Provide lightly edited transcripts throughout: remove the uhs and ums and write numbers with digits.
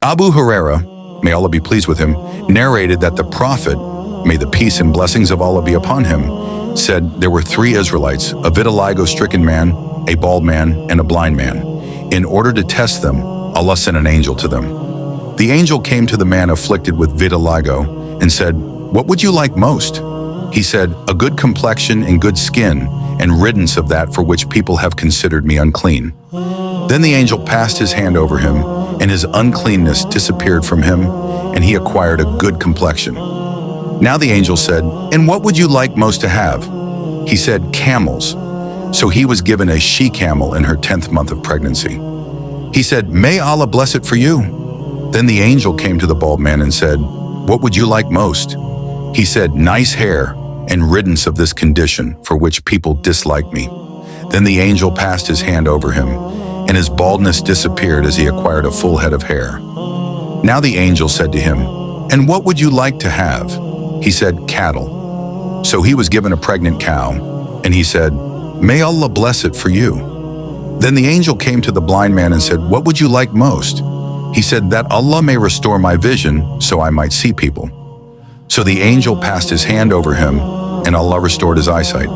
Abu Huraira, may Allah be pleased with him, narrated that the Prophet, may the peace and blessings of Allah be upon him, said there were 3 Israelites, a vitiligo-stricken man, a bald man, and a blind man. In order to test them, Allah sent an angel to them. The angel came to the man afflicted with vitiligo and said, "What would you like most?" He said, "A good complexion and good skin, and riddance of that for which people have considered me unclean." Then the angel passed his hand over him, and his uncleanness disappeared from him, and he acquired a good complexion. Now the angel said, "And what would you like most to have?" He said, "Camels." So he was given a she-camel in her 10th month of pregnancy. He said, "May Allah bless it for you." Then the angel came to the bald man and said, "What would you like most?" He said, "Nice hair and riddance of this condition for which people dislike me." Then the angel passed his hand over him, and his baldness disappeared as he acquired a full head of hair. Now the angel said to him, "And what would you like to have?" He said, "Cattle." So he was given a pregnant cow, and he said, "May Allah bless it for you." Then the angel came to the blind man and said, "What would you like most?" He said, "That Allah may restore my vision so I might see people." So the angel passed his hand over him, and Allah restored his eyesight.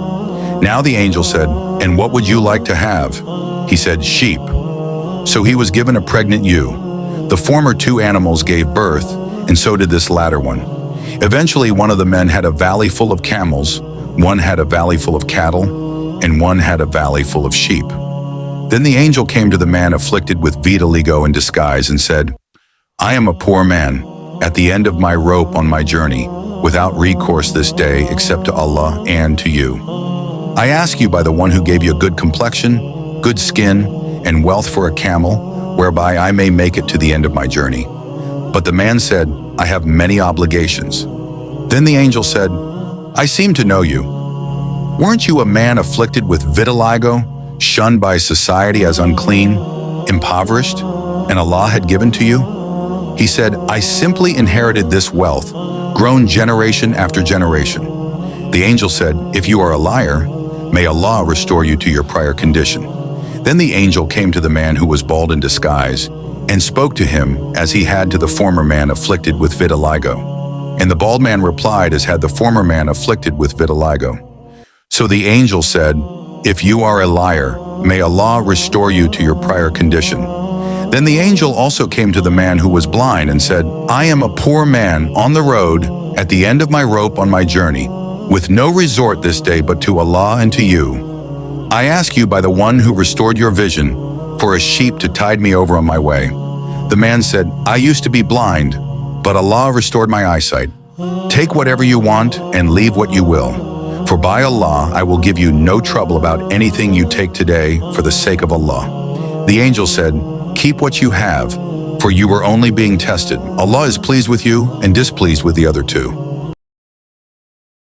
Now the angel said, "And what would you like to have?" He said, "Sheep." So he was given a pregnant ewe. The former 2 animals gave birth, and so did this latter one. Eventually one of the men had a valley full of camels, one had a valley full of cattle, and one had a valley full of sheep. Then the angel came to the man afflicted with vitiligo in disguise and said, "I am a poor man, at the end of my rope on my journey, without recourse this day except to Allah and to you. I ask you by the one who gave you a good complexion, good skin, and wealth for a camel, whereby I may make it to the end of my journey." But the man said, "I have many obligations." Then the angel said, "I seem to know you. Weren't you a man afflicted with vitiligo, shunned by society as unclean, impoverished, and Allah had given to you?" He said, "I simply inherited this wealth, grown generation after generation." The angel said, "If you are a liar, may Allah restore you to your prior condition." Then the angel came to the man who was bald in disguise, and spoke to him as he had to the former man afflicted with vitiligo. And the bald man replied as had the former man afflicted with vitiligo. So the angel said, "If you are a liar, may Allah restore you to your prior condition." Then the angel also came to the man who was blind and said, "I am a poor man on the road, at the end of my rope on my journey, with no resort this day but to Allah and to you. I ask you by the one who restored your vision, for a sheep to tide me over on my way." The man said, "I used to be blind, but Allah restored my eyesight. Take whatever you want and leave what you will. For by Allah, I will give you no trouble about anything you take today for the sake of Allah." The angel said, "Keep what you have, for you were only being tested. Allah is pleased with you and displeased with the other 2.